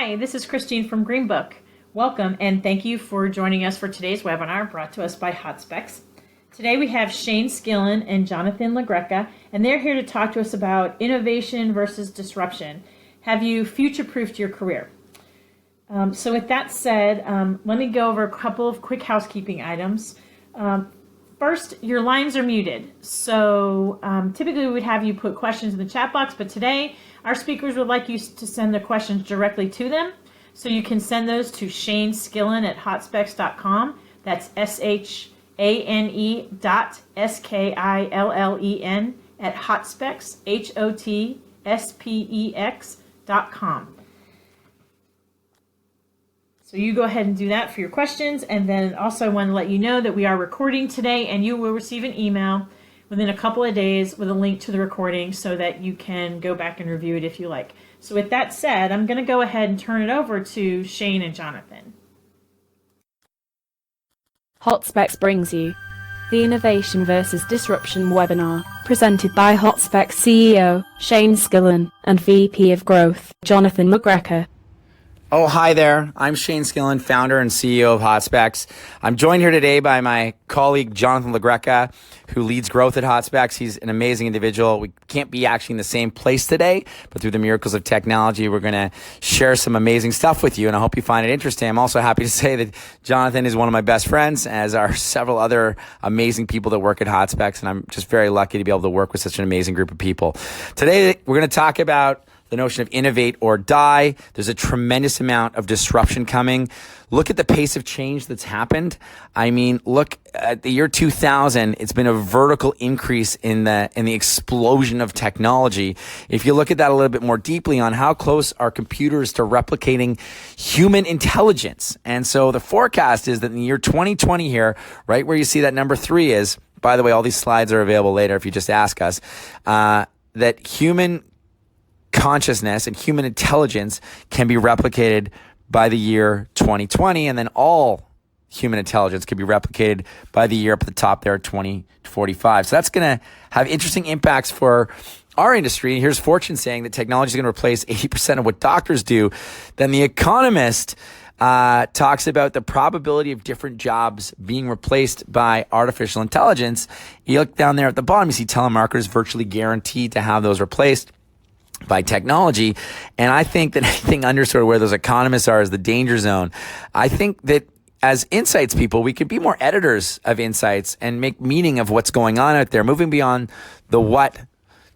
Hi, this is Christine from Greenbook. Welcome and thank you for joining us for today's webinar brought to us by Hotspex. Today we have Shane Skillen and Jonathan LaGreca, and they're here to talk to us about innovation versus disruption. Have you future-proofed your career? So with that said, let me go over a couple of quick housekeeping items. First, your lines are muted. So typically we would have you put questions in the chat box, but today our speakers would like you to send the questions directly to them. So you can send those to Shane Skillen at hotspex.com. That's SHANE.SKILLEN at hotspex, HOTSPEX.com. So you go ahead and do that for your questions. And then also I want to let you know that we are recording today and you will receive an email within a couple of days with a link to the recording so that you can go back and review it if you like. So with that said, I'm going to go ahead and turn it over to Shane and Jonathan. Hotspex brings you the Innovation versus Disruption webinar, presented by Hotspex CEO Shane Skillen and VP of Growth Jonathan LaGreca. Oh, hi there. I'm Shane Skillen, founder and CEO of Hotspex. I'm joined here today by my colleague, Jonathan LaGreca, who leads growth at Hotspex. He's an amazing individual. We can't be actually in the same place today, but through the miracles of technology, we're going to share some amazing stuff with you, and I hope you find it interesting. I'm also happy to say that Jonathan is one of my best friends, as are several other amazing people that work at Hotspex, and I'm just very lucky to be able to work with such an amazing group of people. Today, we're going to talk about the notion of innovate or die. There's a tremendous amount of disruption coming. Look at the pace of change that's happened. I mean, look at the year 2000. It's been a vertical increase in the explosion of technology. If you look at that a little bit more deeply on how close are computers to replicating human intelligence. And so the forecast is that in the year 2020 here, right where you see that number 3 is, by the way, all these slides are available later if you just ask us, that human consciousness and human intelligence can be replicated by the year 2020, and then all human intelligence can be replicated by the year up at the top there, 2045. So that's going to have interesting impacts for our industry. Here's Fortune saying that technology is going to replace 80% of what doctors do. Then The Economist talks about the probability of different jobs being replaced by artificial intelligence. You look down there at the bottom, you see telemarketers virtually guaranteed to have those replaced by technology. And I think that anything under sort of where those economists are is the danger zone. I think that as insights people, we could be more editors of insights and make meaning of what's going on out there, moving beyond the what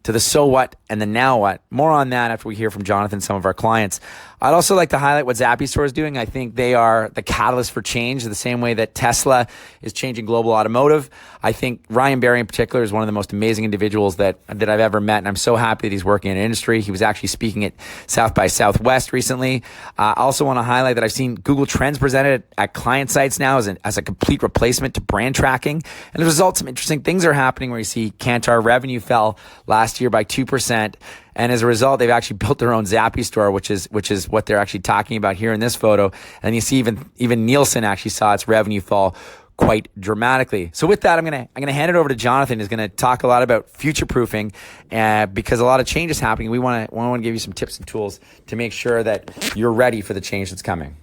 to the so what and the now what. More on that after we hear from Jonathan, some of our clients. I'd also like to highlight what Zappy Store is doing. I think they are the catalyst for change the same way that Tesla is changing global automotive. I think Ryan Barry in particular is one of the most amazing individuals that I've ever met, and I'm so happy that he's working in an industry. He was actually speaking at South by Southwest recently. I also want to highlight that I've seen Google Trends presented at client sites now as a complete replacement to brand tracking. And as a result, some interesting things are happening where you see Kantar revenue fell last year by 2%. And as a result, they've actually built their own Zappy Store, which is what they're actually talking about here in this photo. And you see even Nielsen actually saw its revenue fall quite dramatically. So with that, I'm gonna hand it over to Jonathan, who's gonna talk a lot about future proofing, because a lot of change is happening. We want to give you some tips and tools to make sure that you're ready for the change that's coming.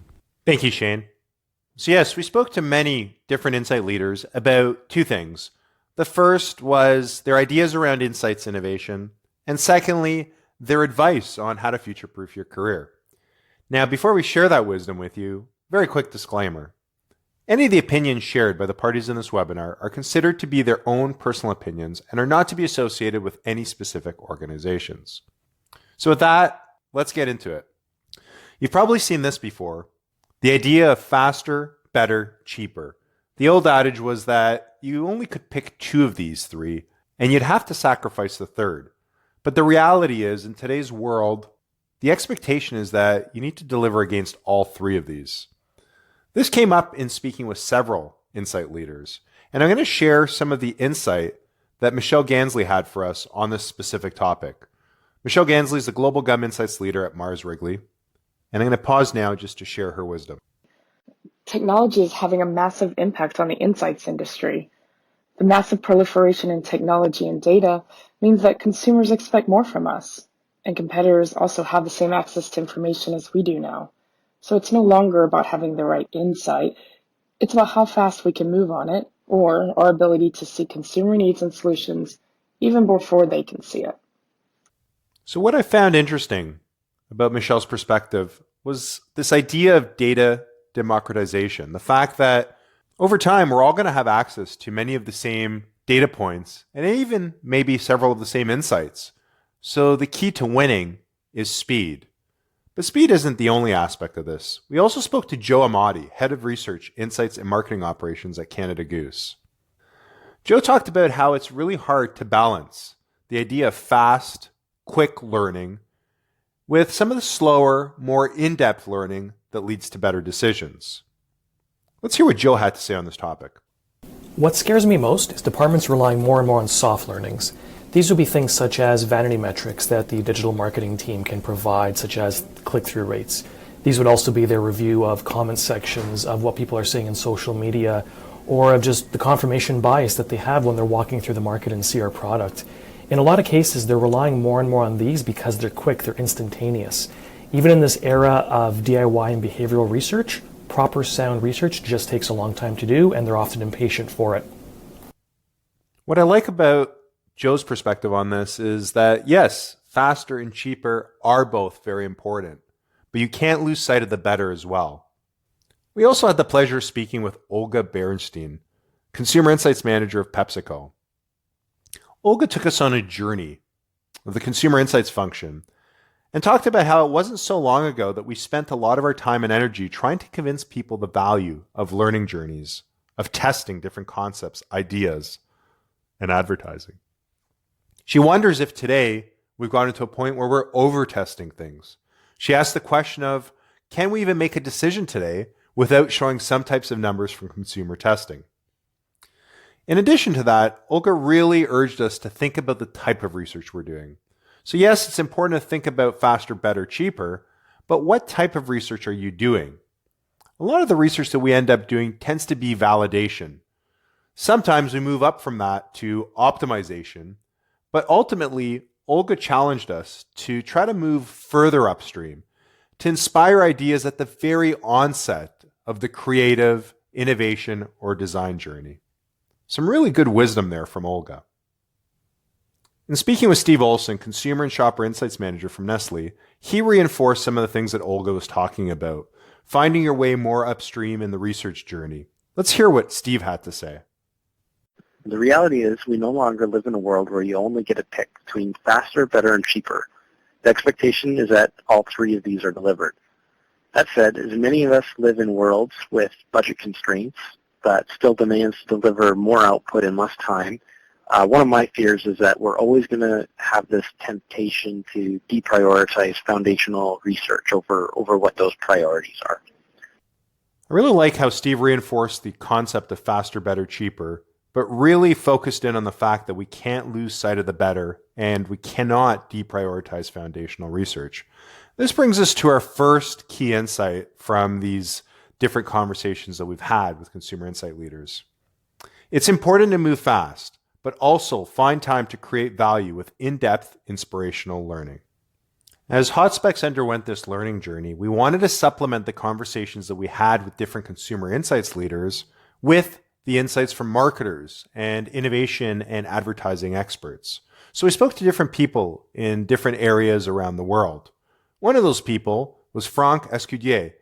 Thank you, Shane. So yes, we spoke to many different insight leaders about two things. The first was their ideas around insights innovation, and secondly, their advice on how to future-proof your career. Now, before we share that wisdom with you, very quick disclaimer. Any of the opinions shared by the parties in this webinar are considered to be their own personal opinions and are not to be associated with any specific organizations. So with that, let's get into it. You've probably seen this before. The idea of faster, better, cheaper. The old adage was that you only could pick 2 of these 3, and you'd have to sacrifice the third. But the reality is, in today's world, the expectation is that you need to deliver against all 3 of these. This came up in speaking with several insight leaders, and I'm going to share some of the insight that Michelle Gansley had for us on this specific topic. Michelle Gansley is the Global Gum Insights Leader at Mars Wrigley, and I'm going to pause now just to share her wisdom. Technology is having a massive impact on the insights industry. The massive proliferation in technology and data means that consumers expect more from us. and competitors also have the same access to information as we do now. So it's no longer about having the right insight. It's about how fast we can move on it, or our ability to see consumer needs and solutions even before they can see it. So what I found interesting about Michelle's perspective was this idea of data democratization, the fact that over time, we're all going to have access to many of the same data points and even maybe several of the same insights. So the key to winning is speed. But speed isn't the only aspect of this. We also spoke to Joe Amati, Head of Research, Insights and Marketing Operations at Canada Goose. Joe talked about how it's really hard to balance the idea of fast, quick learning with some of the slower, more in-depth learning that leads to better decisions. Let's hear what Joe had to say on this topic. What scares me most is departments relying more and more on soft learnings. These would be things such as vanity metrics that the digital marketing team can provide, such as click-through rates. These would also be their review of comment sections, of what people are saying in social media, or of just the confirmation bias that they have when they're walking through the market and see our product. In a lot of cases, they're relying more and more on these because they're quick, they're instantaneous. Even in this era of DIY and behavioral research, proper sound research just takes a long time to do, and they're often impatient for it. What I like about Joe's perspective on this is that, yes, faster and cheaper are both very important, but you can't lose sight of the better as well. We also had the pleasure of speaking with Olga Bernstein, Consumer Insights Manager of Pepsico. Olga took us on a journey of the consumer insights function and talked about how it wasn't so long ago that we spent a lot of our time and energy trying to convince people the value of learning journeys, of testing different concepts, ideas, and advertising. She wonders if today we've gotten to a point where we're over-testing things. She asked the question of, can we even make a decision today without showing some types of numbers from consumer testing? In addition to that, Olga really urged us to think about the type of research we're doing. So yes, it's important to think about faster, better, cheaper, but what type of research are you doing? A lot of the research that we end up doing tends to be validation. Sometimes we move up from that to optimization, but ultimately, Olga challenged us to try to move further upstream, to inspire ideas at the very onset of the creative, innovation, or design journey. Some really good wisdom there from Olga. In speaking with Steve Olson, Consumer and Shopper Insights Manager from Nestlé, he reinforced some of the things that Olga was talking about, finding your way more upstream in the research journey. Let's hear what Steve had to say. The reality is we no longer live in a world where you only get a pick between faster, better, and cheaper. The expectation is that all three of these are delivered. That said, as many of us live in worlds with budget constraints that still demands to deliver more output in less time, one of my fears is that we're always going to have this temptation to deprioritize foundational research over what those priorities are. I really like how Steve reinforced the concept of faster, better, cheaper, but really focused in on the fact that we can't lose sight of the better and we cannot deprioritize foundational research. This brings us to our first key insight from these different conversations that we've had with consumer insight leaders. It's important to move fast, but also find time to create value with in-depth inspirational learning. As Hotspex underwent this learning journey, we wanted to supplement the conversations that we had with different consumer insights leaders with the insights from marketers and innovation and advertising experts. So we spoke to different people in different areas around the world. One of those people was Franck Escudier,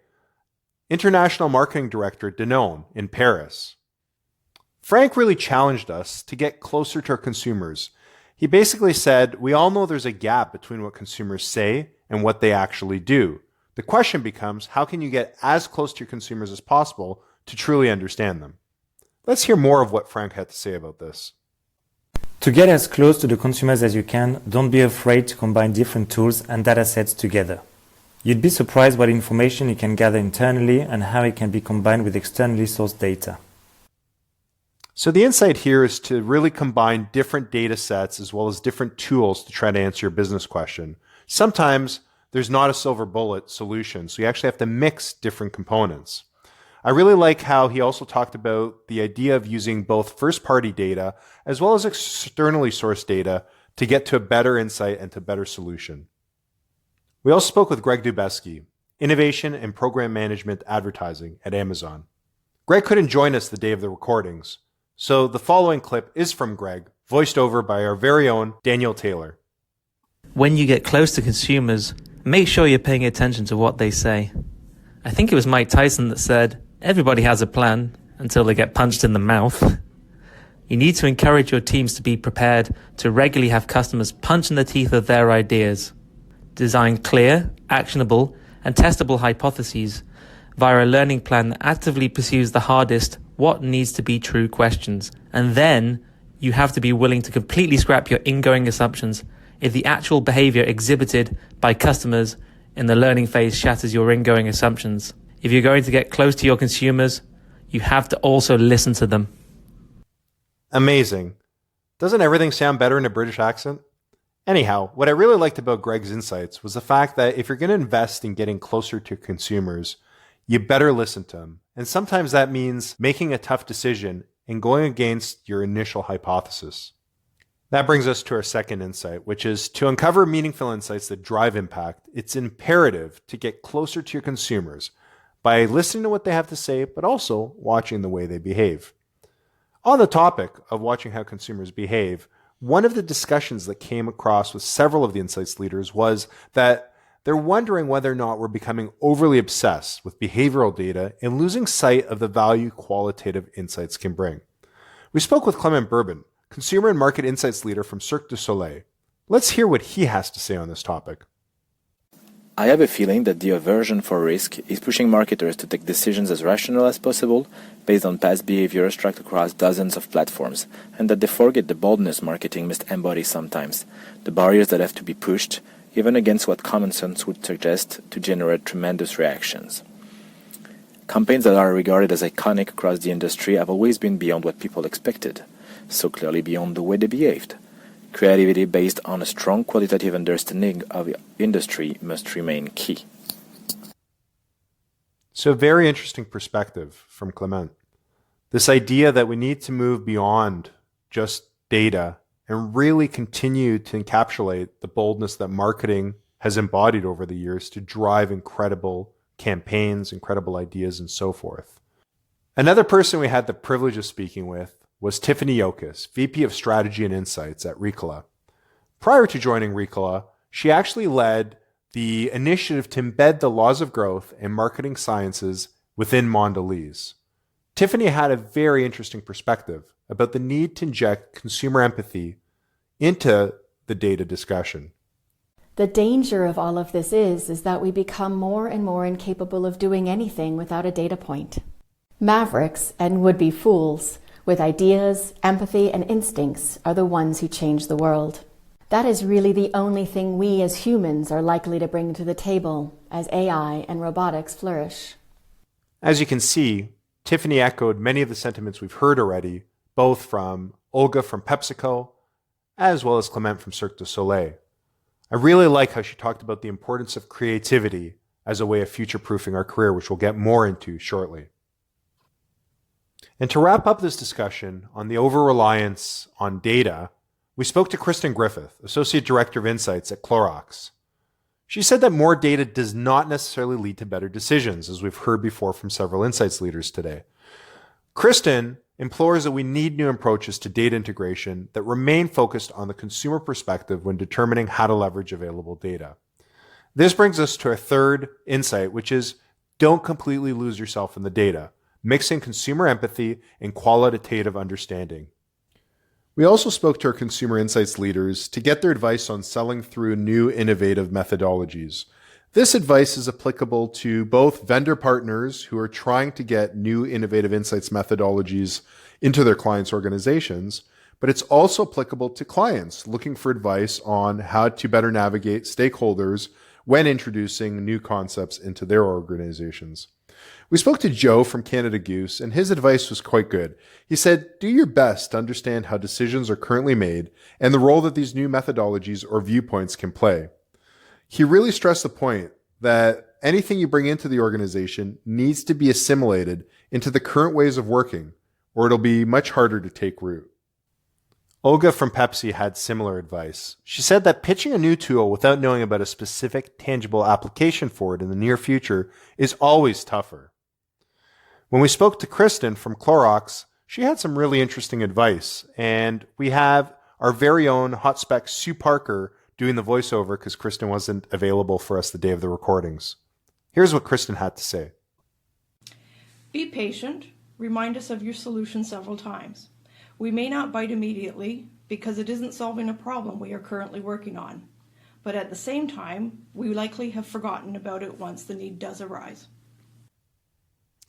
International Marketing Director at Danone in Paris. Frank really challenged us to get closer to our consumers. He basically said, we all know there's a gap between what consumers say and what they actually do. The question becomes, how can you get as close to your consumers as possible to truly understand them? Let's hear more of what Frank had to say about this. To get as close to the consumers as you can, don't be afraid to combine different tools and data sets together. You'd be surprised what information you can gather internally and how it can be combined with externally sourced data. So the insight here is to really combine different data sets as well as different tools to try to answer your business question. Sometimes there's not a silver bullet solution, so you actually have to mix different components. I really like how he also talked about the idea of using both first-party data as well as externally sourced data to get to a better insight and to a better solution. We also spoke with Greg Dubesky, Innovation and Program Management Advertising at Amazon. Greg couldn't join us the day of the recordings, so the following clip is from Greg, voiced over by our very own Daniel Taylor. When you get close to consumers, make sure you're paying attention to what they say. I think it was Mike Tyson that said, everybody has a plan until they get punched in the mouth. You need to encourage your teams to be prepared to regularly have customers punch in the teeth of their ideas. Design clear, actionable, and testable hypotheses via a learning plan that actively pursues the hardest, what needs to be true questions. And then you have to be willing to completely scrap your ingoing assumptions if the actual behavior exhibited by customers in the learning phase shatters your ingoing assumptions. If you're going to get close to your consumers, you have to also listen to them. Amazing. Doesn't everything sound better in a British accent? Anyhow, what I really liked about Greg's insights was the fact that if you're going to invest in getting closer to consumers, you better listen to them. And sometimes that means making a tough decision and going against your initial hypothesis. That brings us to our second insight, which is to uncover meaningful insights that drive impact. It's imperative to get closer to your consumers by listening to what they have to say, but also watching the way they behave. On the topic of watching how consumers behave, one of the discussions that came across with several of the insights leaders was that they're wondering whether or not we're becoming overly obsessed with behavioral data and losing sight of the value qualitative insights can bring. We spoke with Clement Bourbon, Consumer and Market Insights Leader from Cirque du Soleil. Let's hear what he has to say on this topic. I have a feeling that the aversion for risk is pushing marketers to take decisions as rational as possible based on past behaviors tracked across dozens of platforms, and that they forget the boldness marketing must embody sometimes, the barriers that have to be pushed, even against what common sense would suggest, to generate tremendous reactions. Campaigns that are regarded as iconic across the industry have always been beyond what people expected, so clearly beyond the way they behaved. Creativity based on a strong qualitative understanding of the industry must remain key. So, very interesting perspective from Clement. This idea that we need to move beyond just data and really continue to encapsulate the boldness that marketing has embodied over the years to drive incredible campaigns, incredible ideas, and so forth. Another person we had the privilege of speaking with was Tiffany Yokis, VP of Strategy and Insights at Ricola. Prior to joining Ricola, she actually led the initiative to embed the laws of growth and marketing sciences within Mondelez. Tiffany had a very interesting perspective about the need to inject consumer empathy into the data discussion. The danger of all of this is that we become more and more incapable of doing anything without a data point. Mavericks and would-be fools with ideas, empathy, and instincts are the ones who change the world. That is really the only thing we as humans are likely to bring to the table as AI and robotics flourish. As you can see, Tiffany echoed many of the sentiments we've heard already, both from Olga from Pepsico, as well as Clement from Cirque du Soleil. I really like how she talked about the importance of creativity as a way of future-proofing our career, which we'll get more into shortly. And to wrap up this discussion on the over-reliance on data, we spoke to Kristen Griffith, Associate Director of Insights at Clorox. She said that more data does not necessarily lead to better decisions, as we've heard before from several insights leaders today. Kristen implores that we need new approaches to data integration that remain focused on the consumer perspective when determining how to leverage available data. This brings us to our third insight, which is don't completely lose yourself in the data. Mixing consumer empathy and qualitative understanding. We also spoke to our consumer insights leaders to get their advice on selling through new innovative methodologies. This advice is applicable to both vendor partners who are trying to get new innovative insights methodologies into their clients' organizations, but it's also applicable to clients looking for advice on how to better navigate stakeholders when introducing new concepts into their organizations. We spoke to Joe from Canada Goose, and his advice was quite good. He said, do your best to understand how decisions are currently made and the role that these new methodologies or viewpoints can play. He really stressed the point that anything you bring into the organization needs to be assimilated into the current ways of working, or it'll be much harder to take root. Olga from Pepsi had similar advice. She said that pitching a new tool without knowing about a specific, tangible application for it in the near future is always tougher. When we spoke to Kristen from Clorox, she had some really interesting advice, and we have our very own Hotspex Sue Parker doing the voiceover because Kristen wasn't available for us the day of the recordings. Here's what Kristen had to say. Be patient. Remind us of your solution several times. We may not bite immediately because it isn't solving a problem we are currently working on. But at the same time, we likely have forgotten about it once the need does arise.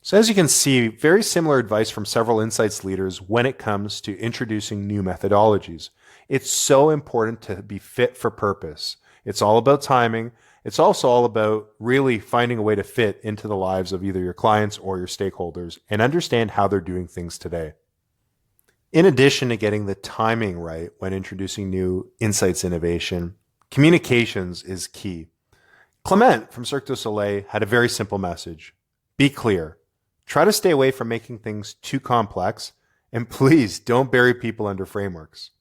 So as you can see, very similar advice from several insights leaders when it comes to introducing new methodologies. It's so important to be fit for purpose. It's all about timing. It's also all about really finding a way to fit into the lives of either your clients or your stakeholders and understand how they're doing things today. In addition to getting the timing right when introducing new insights innovation, communications is key. Clement from Cirque du Soleil had a very simple message. Be clear. Try to stay away from making things too complex, and please don't bury people under frameworks.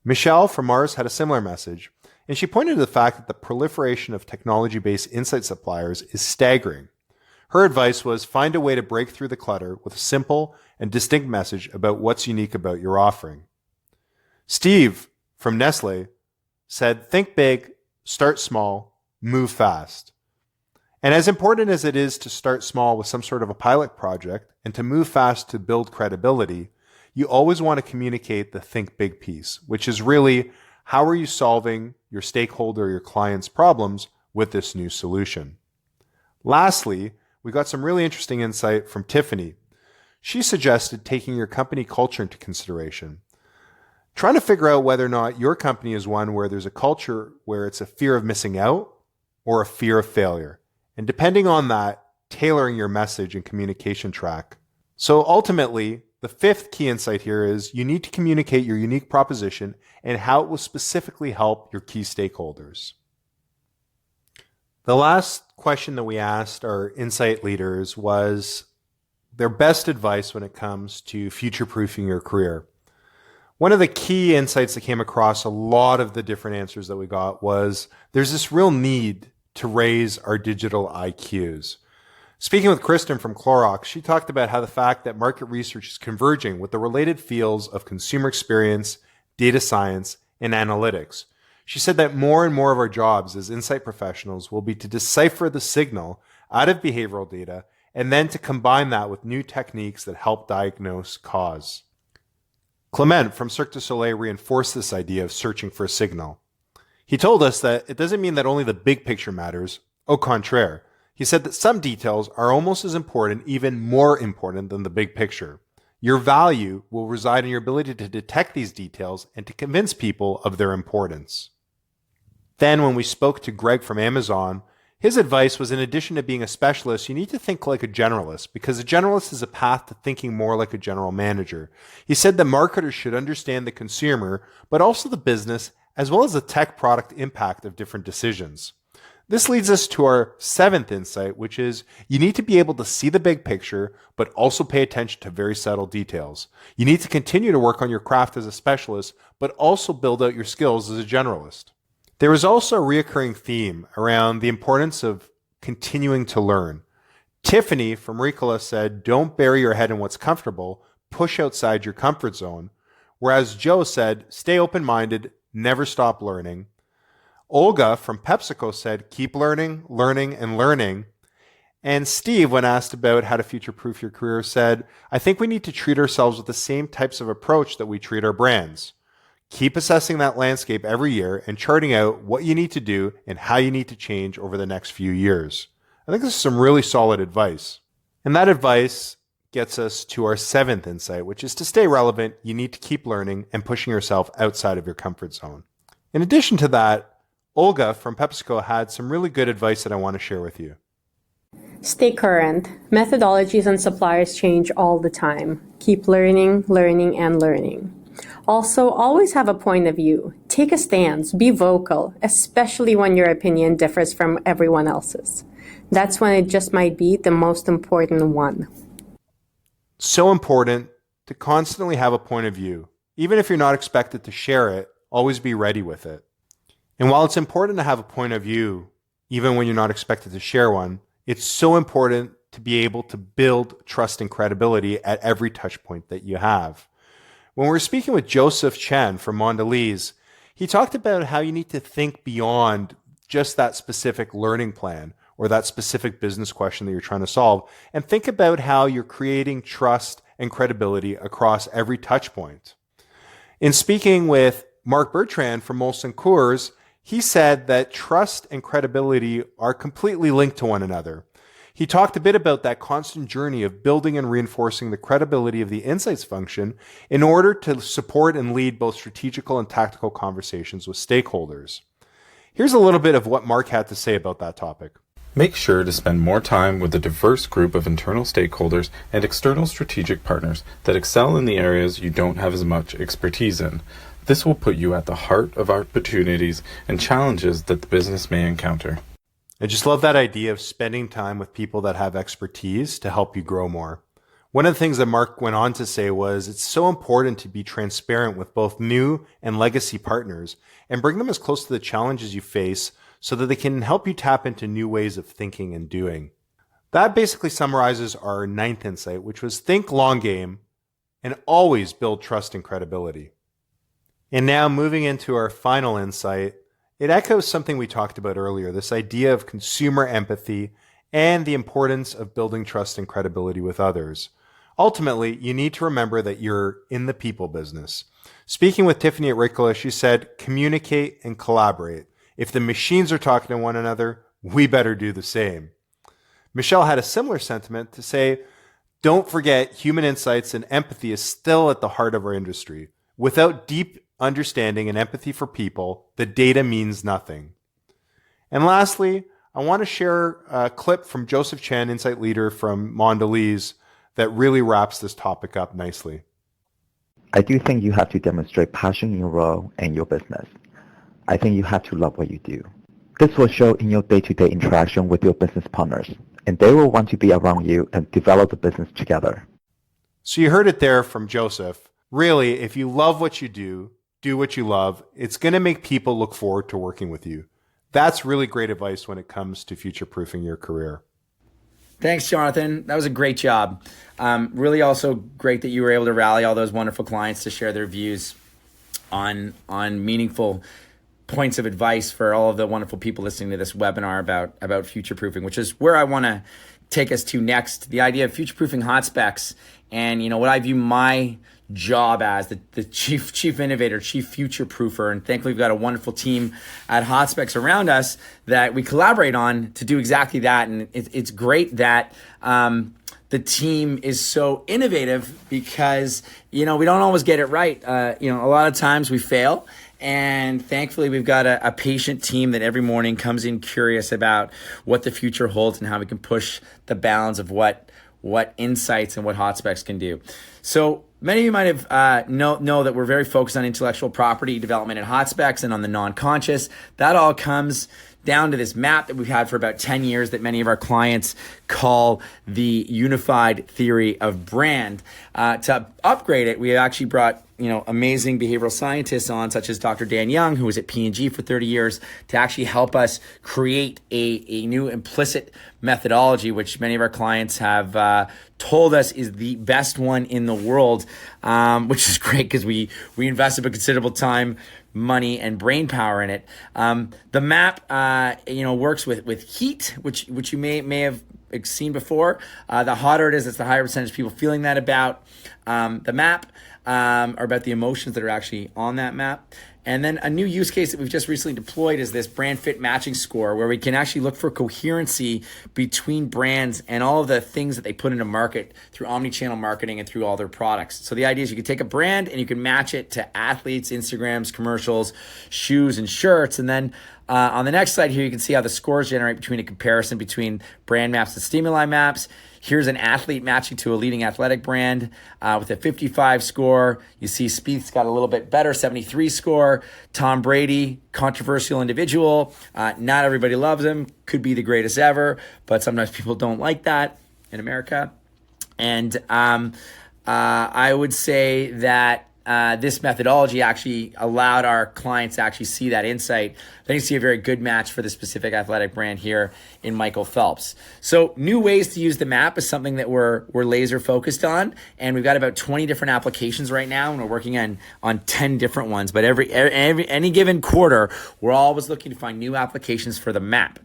Michelle from Mars had a similar message, and she pointed to the fact that the proliferation of technology-based insight suppliers is staggering. Her advice was find a way to break through the clutter with a simple and distinct message about what's unique about your offering. Steve from Nestlé said, think big, start small, move fast. And as important as it is to start small with some sort of a pilot project and to move fast to build credibility, you always want to communicate the think big piece, which is really how are you solving your stakeholder or your client's problems with this new solution. Lastly, we got some really interesting insight from Tiffany. She suggested taking your company culture into consideration. Trying to figure out whether or not your company is one where there's a culture where it's a fear of missing out or a fear of failure. And depending on that, tailoring your message and communication track. So ultimately, the fifth key insight here is you need to communicate your unique proposition and how it will specifically help your key stakeholders. The last question that we asked our insight leaders was their best advice when it comes to future-proofing your career. One of the key insights that came across a lot of the different answers that we got was there's this real need to raise our digital IQs. Speaking with Kristen from Clorox, she talked about how the fact that market research is converging with the related fields of consumer experience, data science, and analytics. She said that more and more of our jobs as insight professionals will be to decipher the signal out of behavioral data and then to combine that with new techniques that help diagnose cause. Clement from Cirque du Soleil reinforced this idea of searching for a signal. He told us that it doesn't mean that only the big picture matters. Au contraire, he said that some details are almost as important, even more important than the big picture. Your value will reside in your ability to detect these details and to convince people of their importance. Then when we spoke to Greg from Amazon, his advice was in addition to being a specialist, you need to think like a generalist because a generalist is a path to thinking more like a general manager. He said that marketers should understand the consumer, but also the business, as well as the tech product impact of different decisions. This leads us to our seventh insight, which is you need to be able to see the big picture, but also pay attention to very subtle details. You need to continue to work on your craft as a specialist, but also build out your skills as a generalist. There is also a reoccurring theme around the importance of continuing to learn. Tiffany from Ricola said, don't bury your head in what's comfortable, push outside your comfort zone. Whereas Joe said, stay open-minded, never stop learning. Olga from Pepsico said, keep learning, learning, and learning. And Steve, when asked about how to future-proof your career, said, I think we need to treat ourselves with the same types of approach that we treat our brands. Keep assessing that landscape every year and charting out what you need to do and how you need to change over the next few years. I think this is some really solid advice. And that advice gets us to our seventh insight, which is to stay relevant, you need to keep learning and pushing yourself outside of your comfort zone. In addition to that, Olga from PepsiCo had some really good advice that I want to share with you. Stay current. Methodologies and suppliers change all the time. Keep learning, learning, and learning. Also, always have a point of view. Take a stance. Be vocal, especially when your opinion differs from everyone else's. That's when it just might be the most important one. So important to constantly have a point of view. Even if you're not expected to share it, always be ready with it. And while it's important to have a point of view, even when you're not expected to share one, it's so important to be able to build trust and credibility at every touch point that you have. When we were speaking with Joseph Chen from Mondelez, he talked about how you need to think beyond just that specific learning plan or that specific business question that you're trying to solve, and think about how you're creating trust and credibility across every touch point. In speaking with Mark Bertrand from Molson Coors, he said that trust and credibility are completely linked to one another. He talked a bit about that constant journey of building and reinforcing the credibility of the insights function in order to support and lead both strategical and tactical conversations with stakeholders. Here's a little bit of what Mark had to say about that topic. Make sure to spend more time with a diverse group of internal stakeholders and external strategic partners that excel in the areas you don't have as much expertise in. This will put you at the heart of opportunities and challenges that the business may encounter. I just love that idea of spending time with people that have expertise to help you grow more. One of the things that Mark went on to say was it's so important to be transparent with both new and legacy partners and bring them as close to the challenges you face so that they can help you tap into new ways of thinking and doing. That basically summarizes our 9th insight, which was think long game and always build trust and credibility. And now moving into our final insight, it echoes something we talked about earlier, this idea of consumer empathy and the importance of building trust and credibility with others. Ultimately, you need to remember that you're in the people business. Speaking with Tiffany at Ricola, she said, communicate and collaborate. If the machines are talking to one another, we better do the same. Michelle had a similar sentiment to say, don't forget human insights and empathy is still at the heart of our industry. Without deep understanding and empathy for people, the data means nothing. And lastly, I want to share a clip from Joseph Chen, Insight Leader from Mondelez, that really wraps this topic up nicely. I do think you have to demonstrate passion in your role and your business. I think you have to love what you do. This will show in your day-to-day interaction with your business partners, and they will want to be around you and develop the business together. So you heard it there from Joseph. Really, if you love what you do what you love, it's going to make people look forward to working with you. That's really great advice when it comes to future-proofing your career. Thanks, Jonathan. That was a great job. Really also great that you were able to rally all those wonderful clients to share their views on meaningful points of advice for all of the wonderful people listening to this webinar about future-proofing, which is where I want to take us to next. The idea of future-proofing Hotspex, and what I view my job as the chief innovator, chief future proofer. And thankfully we've got a wonderful team at Hotspex around us that we collaborate on to do exactly that. And it's great that the team is so innovative because, we don't always get it right. A lot of times we fail. And thankfully, we've got a patient team that every morning comes in curious about what the future holds and how we can push the bounds of what insights and what Hotspex can do. So many of you might have know that we're very focused on intellectual property development at Hotspex and on the non-conscious. That all comes down to this map that we've had for about 10 years that many of our clients call the unified theory of brand. To upgrade it, we actually brought amazing behavioral scientists on, such as Dr. Dan Young, who was at P&G for 30 years, to actually help us create a new implicit methodology, which many of our clients have told us is the best one in the world, which is great because we invested a considerable time, money, and brain power in it. The map, works with heat, which you may have seen before. The hotter it is, it's the higher percentage of people feeling that about the map. Or about the emotions that are actually on that map. And then a new use case that we've just recently deployed is this brand fit matching score, where we can actually look for coherency between brands and all of the things that they put into market through omni-channel marketing and through all their products. So the idea is you can take a brand and you can match it to athletes, Instagrams, commercials, shoes, and shirts. And then on the next slide here, you can see how the scores generate between a comparison between brand maps and stimuli maps. Here's an athlete matching to a leading athletic brand with a 55 score. You see Spieth's got a little bit better, 73 score. Tom Brady, controversial individual. Not everybody loves him. Could be the greatest ever, but sometimes people don't like that in America. And I would say that this methodology actually allowed our clients to actually see that insight. Then you see a very good match for the specific athletic brand here in Michael Phelps. So new ways to use the map is something that we're laser focused on, and we've got about 20 different applications right now, and we're working on 10 different ones. But any given quarter, we're always looking to find new applications for the map.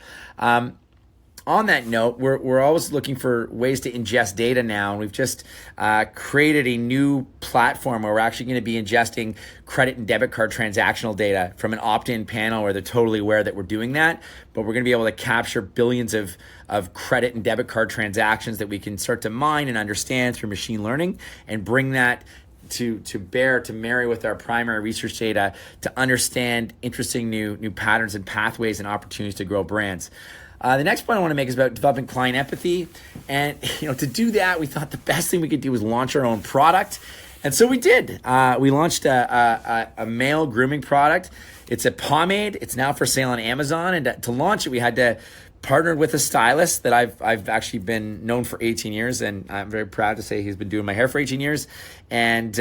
On that note, we're always looking for ways to ingest data now, and we've just created a new platform where we're actually going to be ingesting credit and debit card transactional data from an opt-in panel where they're totally aware that we're doing that, but we're going to be able to capture billions of credit and debit card transactions that we can start to mine and understand through machine learning and bring that to marry with our primary research data to understand interesting new patterns and pathways and opportunities to grow brands. The next point I want to make is about developing client empathy. And, to do that, we thought the best thing we could do was launch our own product. And so we did. We launched a male grooming product. It's a pomade. It's now for sale on Amazon. And to launch it, we had to partner with a stylist that I've actually been known for 18 years. And I'm very proud to say he's been doing my hair for 18 years. And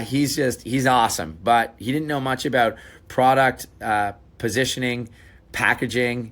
he's awesome. But he didn't know much about product, positioning, packaging,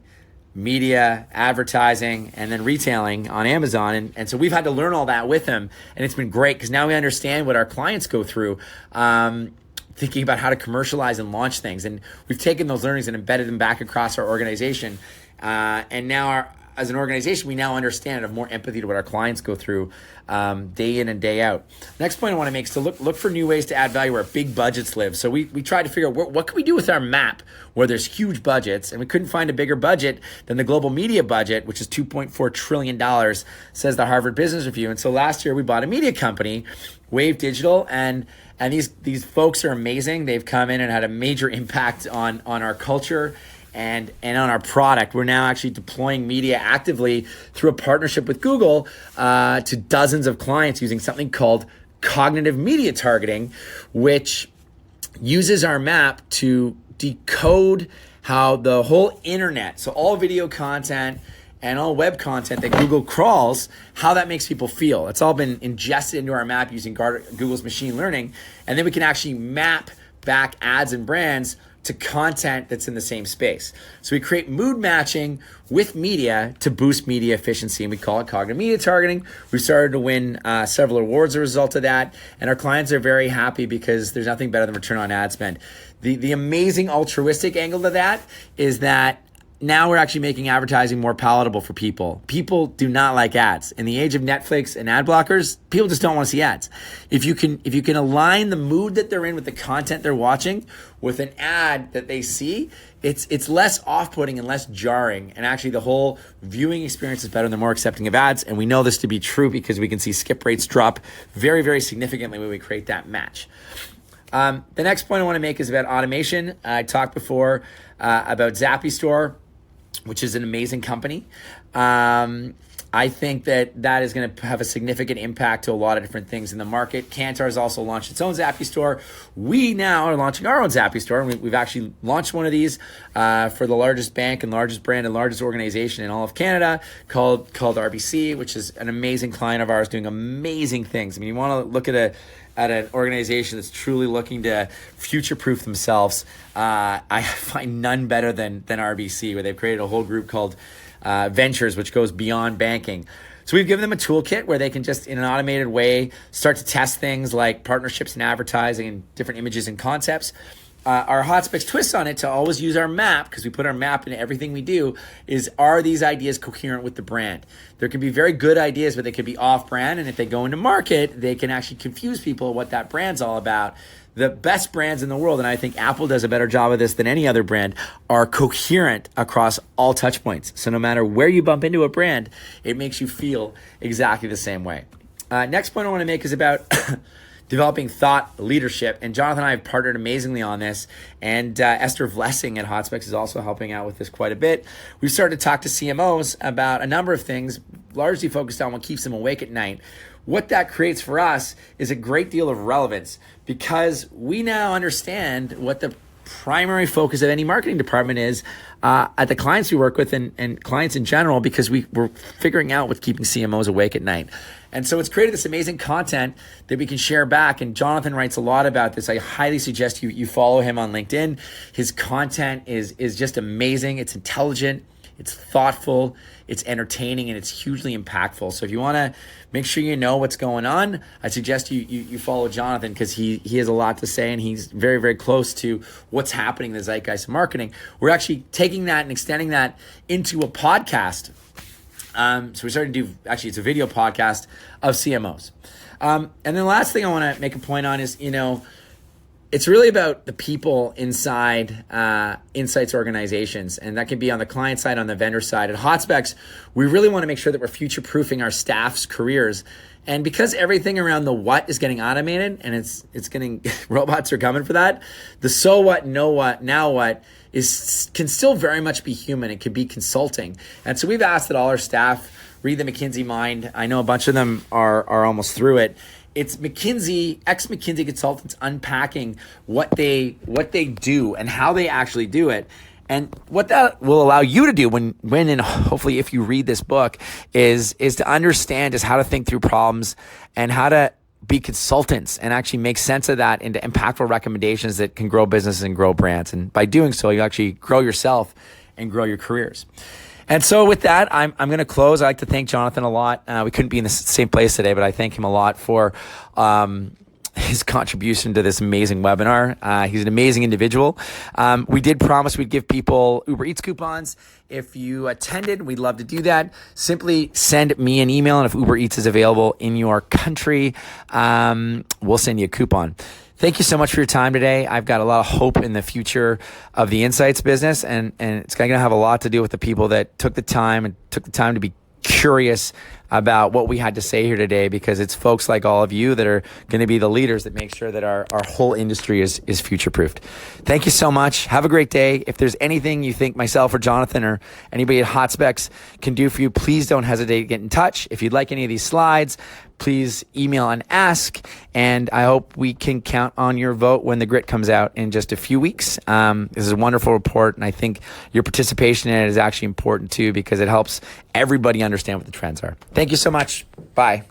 media, advertising, and then retailing on Amazon. And so we've had to learn all that with him. And it's been great because now we understand what our clients go through, thinking about how to commercialize and launch things. And we've taken those learnings and embedded them back across our organization. And now as an organization, we now understand and have more empathy to what our clients go through day in and day out. Next point I want to make is to look for new ways to add value where big budgets live. So we tried to figure out what can we do with our map where there's huge budgets, and we couldn't find a bigger budget than the global media budget, which is $2.4 trillion, says the Harvard Business Review. And so last year we bought a media company, Wave Digital, and these folks are amazing. They've come in and had a major impact on our culture and on our product. We're now actually deploying media actively through a partnership with Google to dozens of clients using something called cognitive media targeting, which uses our map to decode how the whole internet, so all video content and all web content that Google crawls, how that makes people feel. It's all been ingested into our map using Google's machine learning, and then we can actually map back ads and brands to content that's in the same space. So we create mood matching with media to boost media efficiency, and we call it cognitive media targeting. We started to win several awards as a result of that, and our clients are very happy because there's nothing better than return on ad spend. The amazing altruistic angle to that is that now we're actually making advertising more palatable for people. People do not like ads. In the age of Netflix and ad blockers, people just don't want to see ads. If you can align the mood that they're in with the content they're watching with an ad that they see, it's less off-putting and less jarring. And actually the whole viewing experience is better and they're more accepting of ads. And we know this to be true because we can see skip rates drop very, very significantly when we create that match. The next point I want to make is about automation. I talked before about Zappy Store, which is an amazing company. I think that is going to have a significant impact to a lot of different things in the market. Kantar has also launched its own Zappy Store. We now are launching our own Zappy Store. We've actually launched one of these for the largest bank and largest brand and largest organization in all of Canada called RBC, which is an amazing client of ours doing amazing things. I mean, you want to look at an organization that's truly looking to future-proof themselves. I find none better than RBC, where they've created a whole group called Ventures, which goes beyond banking. So we've given them a toolkit where they can just, in an automated way, start to test things like partnerships and advertising and different images and concepts. Our Hotspex twist on it to always use our map, because we put our map into everything we do, is are these ideas coherent with the brand? There can be very good ideas, but they could be off-brand, and if they go into market, they can actually confuse people what that brand's all about. The best brands in the world, and I think Apple does a better job of this than any other brand, are coherent across all touch points. So no matter where you bump into a brand, it makes you feel exactly the same way. Next point I want to make is about developing thought leadership. And Jonathan and I have partnered amazingly on this. And Esther Vlessing at Hotspex is also helping out with this quite a bit. We've started to talk to CMOs about a number of things, largely focused on what keeps them awake at night. What that creates for us is a great deal of relevance, because we now understand what the primary focus of any marketing department is at the clients we work with and clients in general, because we're figuring out what's keeping CMOs awake at night. And so it's created this amazing content that we can share back. And Jonathan writes a lot about this. I highly suggest you follow him on LinkedIn. His content is just amazing. It's intelligent, it's thoughtful, it's entertaining, and it's hugely impactful. So if you want to make sure you know what's going on, I suggest you follow Jonathan, because he has a lot to say, and he's very, very close to what's happening in the zeitgeist of marketing. We're actually taking that and extending that into a podcast. So we started to do, actually, it's a video podcast of CMOs. And then the last thing I want to make a point on is, it's really about the people inside Insights organizations, and that can be on the client side, on the vendor side. At Hotspex, we really want to make sure that we're future-proofing our staff's careers. And because everything around the what is getting automated, and it's getting robots are coming for that, the so what, no what, now what can still very much be human. It can be consulting. And so we've asked that all our staff read the McKinsey Mind. I know a bunch of them are almost through it. It's McKinsey, ex-McKinsey consultants unpacking what they do and how they actually do it. And what that will allow you to do when and hopefully if you read this book is to understand is how to think through problems and how to be consultants and actually make sense of that into impactful recommendations that can grow businesses and grow brands. And by doing so, you actually grow yourself and grow your careers. And so with that, I'm going to close. I'd like to thank Jonathan a lot. We couldn't be in the same place today, but I thank him a lot for his contribution to this amazing webinar. He's an amazing individual. We did promise we'd give people Uber Eats coupons. If you attended, we'd love to do that. Simply send me an email, and if Uber Eats is available in your country, we'll send you a coupon. Thank you so much for your time today. I've got a lot of hope in the future of the Insights business, and it's going to have a lot to do with the people that took the time to be curious about what we had to say here today, because it's folks like all of you that are going to be the leaders that make sure that our whole industry is future-proofed. Thank you so much. Have a great day. If there's anything you think myself or Jonathan or anybody at Hotspex can do for you, please don't hesitate to get in touch. If you'd like any of these slides, please email and ask, and I hope we can count on your vote when the grit comes out in just a few weeks. This is a wonderful report, and I think your participation in it is actually important too, because it helps everybody understand what the trends are. Thank you so much. Bye.